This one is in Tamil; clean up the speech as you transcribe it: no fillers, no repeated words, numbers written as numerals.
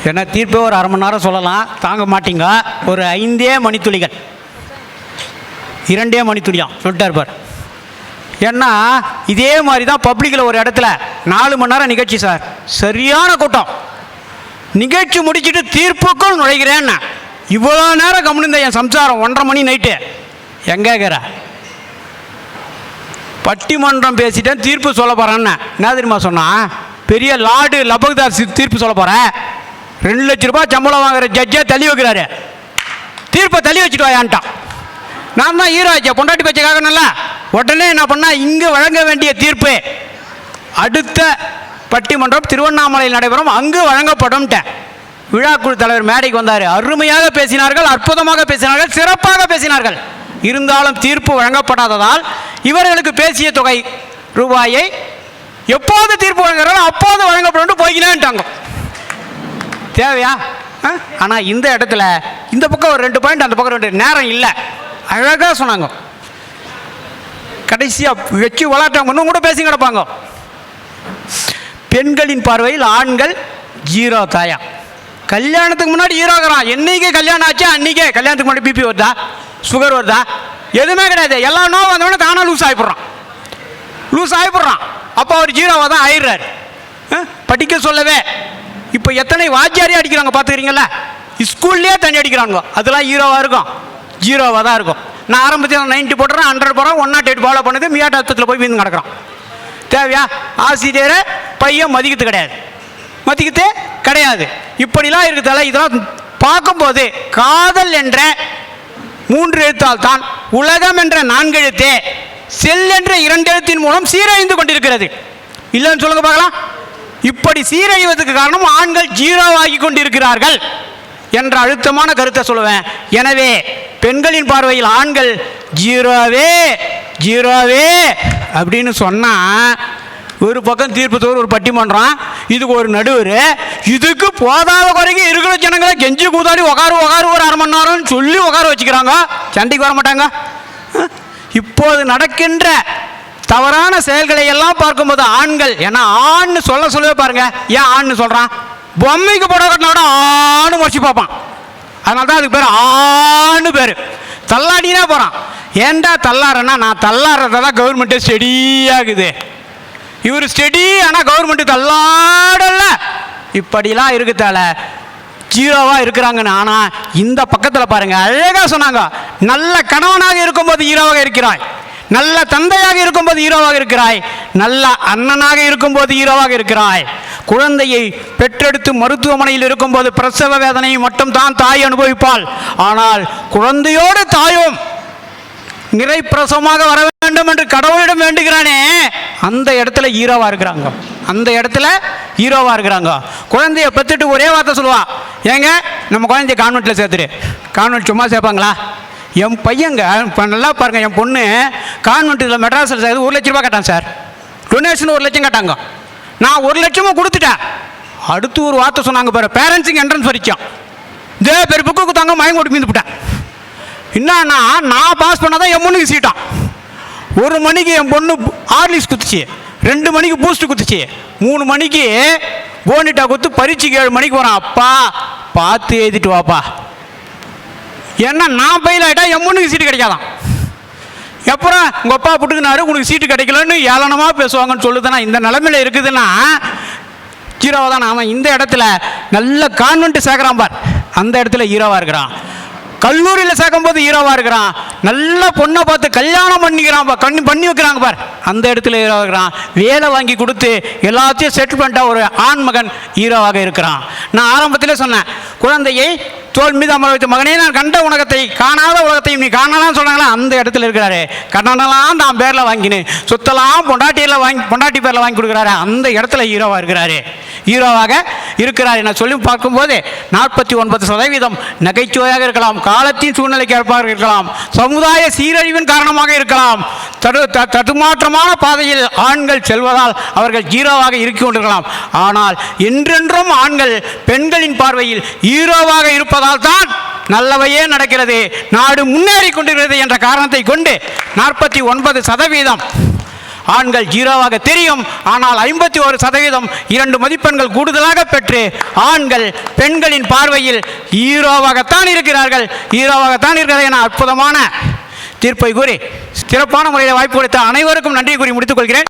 ஏன்னா தீர்ப்பே ஒரு அரை மணி நேரம் சொல்லலாம், தாங்க மாட்டீங்க. ஒரு 5 மணித்துளிகள் 2 மணித்துளியாம் சொல்லிட்டார் பார். ஏன்னா இதே மாதிரி தான் பப்ளிக்கில் ஒரு இடத்துல 4 மணி நேரம் நிகழ்ச்சி சார், சரியான கூட்டம். நிகழ்ச்சி முடிச்சுட்டு தீர்ப்புக்கும் நுழைகிறேன்னு இவ்வளோ நேரம் கம்முனிந்த என் சம்சாரம் 1:30 மணி நைட்டு எங்கேக்கிற பட்டிமன்றம் பேசிட்டேன் தீர்ப்பு சொல்ல போகிறேன்னு. என்ன தெரியுமா சொன்னான், பெரிய லார்டு லபக்தார் தீர்ப்பு சொல்ல போகிறேன், 2 லட்ச ரூபாய் சம்பளம் வாங்குற ஜட்ஜை தள்ளி வைக்கிறாரு, தீர்ப்பை தள்ளி வச்சுட்டு வாயான்ட்டான். நான் தான் ஹீரோ ஆச்சா, பொண்டாட்டி பேச்சுக்காகணும்ல. உடனே என்ன பண்ணால், இங்கே வழங்க வேண்டிய தீர்ப்பு அடுத்த பட்டிமன்றம் திருவண்ணாமலையில் நடைபெறும், அங்கு வழங்கப்படும்ட்டேன். விழாக்குழு தலைவர் மேடைக்கு வந்தார். அருமையாக பேசினார்கள், அற்புதமாக பேசினார்கள், சிறப்பாக பேசினார்கள். இருந்தாலும் தீர்ப்பு வழங்கப்படாததால் இவர்களுக்கு பேசிய தொகை ரூபாயை எப்போது தீர்ப்பு வழங்குறாரோ அப்போது வழங்கப்படும் போய்கினான்ட்டாங்க. தேவையா? ஆனால் இந்த இடத்துல இந்த பக்கம் ஒரு 2 பாயிண்ட், அந்த பக்கம் 2 நேரம் இல்லை. அழகாக சொன்னாங்க. கடைசியாக வச்சு விளாட்டாங்க, இன்னும் கூட பேசி கிடப்பாங்க. பெண்களின் பார்வையில் ஆண்கள் 0 தாயா. கல்யாணத்துக்கு முன்னாடி ஹீரோகிறான். என்னைக்கு கல்யாணம் ஆச்சு அன்றைக்கே கல்யாணத்துக்கு முன்னாடி பிபி வருதா, சுகர் வருதா, எதுவுமே கிடையாது. எல்லா நோவும் வந்தோடனே தானாக லூஸ் ஆகிப்படுறான். அப்போ அவர் 0வாக தான் ஆயிடுறாரு. படிக்க சொல்லவே இப்போ எத்தனை வாத்தியாரே அடிக்கிறாங்க பார்த்துக்கிறீங்களா, ஸ்கூல்லேயே தண்ணி அடிக்கிறாங்க. அதெல்லாம் ஹீரோவாக இருக்கும், 0வாக தான் இருக்கும். நான் ஆரம்பத்தில் 90 போட்டுறேன், 100 போகிறேன், 108 ஃபாலோ பண்ணுது, மியாட்டத்தில் போய் வீந்து கிடக்கிறான். தேவையா? ஆசிரியரை பையன் மதிக்கத்தே கிடையாது. இப்படிலாம் இருக்குதால இதெல்லாம் பார்க்கும்போது காதல் என்ற 3 எழுத்தால் தான் உலகம் என்ற 4 எழுத்தே செல் என்ற 2 எழுத்தின் மூலம் சீரழிந்து கொண்டிருக்கிறது. இல்லைன்னு சொல்லுங்க பார்க்கலாம். இப்படி சீரழிவதற்கு காரணம் ஆண்கள் 0வாகி கொண்டிருக்கிறார்கள் என்ற அழுத்தமான கருத்தை சொல்லுவேன். எனவே பெண்களின் பார்வையில் ஆண்கள் 0வே அப்படின்னு சொன்னா, ஒரு பக்கம் தீர்ப்பு தோறு ஒரு பட்டிமன்றம், இதுக்கு ஒரு நடுவர், இதுக்கு போதாத குறைக்கு இருக்கிற ஜனங்களை கெஞ்சி கூத்தாடி உட்காரு ஒரு 1/2 மணி நேரம் சொல்லி உட்கார வச்சுக்கிறாங்க. சண்டைக்கு வர மாட்டாங்க. இப்போது நடக்கின்ற தவறான செயல்களை எல்லாம் பார்க்கும்போது ஆண்கள், ஏன்னா ஆண்னு சொல்லவே பாருங்க. ஏன் ஆண்னு சொல்றான்? பொம்மைக்கு போட கட்டினா கூட ஆணு முடிச்சு பார்ப்பான். அதனால தான் அதுக்கு பேர் ஆணு பேர். தள்ளாடினா போகிறான். ஏண்டா தள்ளாடுறேன்னா, நான் தள்ளாடுறத தான் கவர்மெண்ட்டு ஸ்டெடியாகுது. இவர் ஸ்டெடி, ஆனால் கவர்மெண்ட்டு தள்ளாடல. இப்படிலாம் இருக்குதால 0வாக இருக்கிறாங்கன்னு. ஆனால் இந்த பக்கத்தில் பாருங்க, அழகாக சொன்னாங்க. நல்ல கணவனாக இருக்கும்போது 0வாக இருக்கிறாய், நல்ல தந்தையாக இருக்கும்போது 0வாக இருக்கிறாய், நல்ல அண்ணனாக இருக்கும்போது 0வாக இருக்கிறாய், குழந்தையை பெற்றெடுத்து மருத்துவமனையில் இருக்கும்போது பிரசவ வேதனையை மட்டும் தான் தாய் அனுபவிப்பாள். ஆனால் குழந்தையோடு தாயும் நிறை பிரசவமாக வர வேண்டும் என்று கடவுளிடம் வேண்டுகிறானே, அந்த இடத்துல 0வாக இருக்கிறாங்க. குழந்தைய பெற்றுட்டு ஒரே வார்த்தை சொல்லுவா, ஏங்க நம்ம குழந்தைய கான்வென்ட்டில் சேர்த்துரு. கான்வென்ட் சும்மா சேர்ப்பாங்களா? என் பையங்க இப்போ நல்லா பாருங்கள், என் பொண்ணு கான்வென்ட்டில் மெட்ராஸில் சேர்த்து 1 லட்ச ரூபா கேட்டான் சார். டொனேஷன் 1 லட்சம் கேட்டாங்க. நான் 1 லட்சமும் கொடுத்துட்டேன். அடுத்து ஒரு வார்த்தை சொன்னாங்க பாரு, பேரண்ட்ஸுக்கு என்ட்ரன்ஸ் வரைக்கும் இதே பேர் புக்கு கொடுத்தாங்க, மயங்க ஓட்டி மீந்துவிட்டேன். என்னன்னா, நான் பாஸ் பண்ணாதான் என் பொண்ணுக்கு சீட்டான். 1 மணிக்கு என் பொண்ணு ஹார்லிக்ஸ் குத்துச்சு, 2 மணிக்கு பூஸ்ட் குத்துச்சு, 3 மணிக்கு போனிட்டா குத்து, பரீட்சைக்கு 7 மணிக்கு வரான். அப்பா பார்த்து எழுதிட்டு வாப்பா. ஏன்னா நான் ஃபெயில் ஆகிட்டா என் பொண்ணுக்கு சீட்டு கிடைக்காதான். அப்புறம் உங்கள் அப்பா புட்டுக்குனாரு, உனக்கு சீட்டு கிடைக்கலன்னு ஏளனமாக பேசுவாங்கன்னு சொல்லுதுன்னா, இந்த நிலைமையில் இருக்குதுன்னா 0வாக தான். அவன் இந்த இடத்துல நல்ல கான்வென்ட் சேர்க்குறான் பார், அந்த இடத்துல 0வாக இருக்கிறான். கல்லூரியில் சேர்க்கும் போது 0வாக இருக்கிறான். நல்ல பொண்ணை பார்த்து கல்யாணம் பண்ணி வைக்கிறாங்க பார், அந்த இடத்துல 0வாக இருக்கிறான். வேலை வாங்கி கொடுத்து எல்லாத்தையும் செட்டில் பண்ணிட்டா ஒரு ஆண் மகன் 0வாக இருக்கிறான். நான் ஆரம்பத்திலே சொன்னேன், குழந்தையை தோல் மீது அமர வைத்த மகனே, நான் கண்ட உலகத்தை காணாத உலகத்தையும் நீ காணலாம்னு சொன்னாங்களா, அந்த இடத்துல இருக்கிறாரு. கடனெல்லாம் தான் பேரில் வாங்கினேன், சொத்தெல்லாம் பொண்டாட்டி பேரில் வாங்கி கொடுக்குறாரு, அந்த இடத்துல 0வாக இருக்கிறார் என சொல்லி பார்க்கும்போது 49% நகைச்சுவையாக இருக்கலாம், காலத்தின் சூழ்நிலைக்கு ஏற்பாக இருக்கலாம், சமுதாய சீரழிவின் காரணமாக இருக்கலாம், தடுமாற்றமான பாதையில் ஆண்கள் செல்வதால் அவர்கள் 0வாக இருக்க கொண்டிருக்கலாம். ஆனால் என்றென்றும் ஆண்கள் பெண்களின் பார்வையில் 0வாக இருப்பதால் தான் நல்லவையே நடக்கிறது, நாடு முன்னேறி கொண்டிருக்கிறது என்ற காரணத்தை கொண்டு 49% ஆண்கள் 0வாக தெரியும். ஆனால் 51% 2 மதிப்பெண்கள் கூடுதலாக பெற்று ஆண்கள் பெண்களின் பார்வையில் ஹீரோவாகத்தான் இருக்கிறார்கள் என அற்புதமான தீர்ப்பை கூறி சிறப்பான முறையில் வாய்ப்பு கொடுத்த அனைவருக்கும் நன்றி கூறி முடித்துக் கொள்கிறேன்.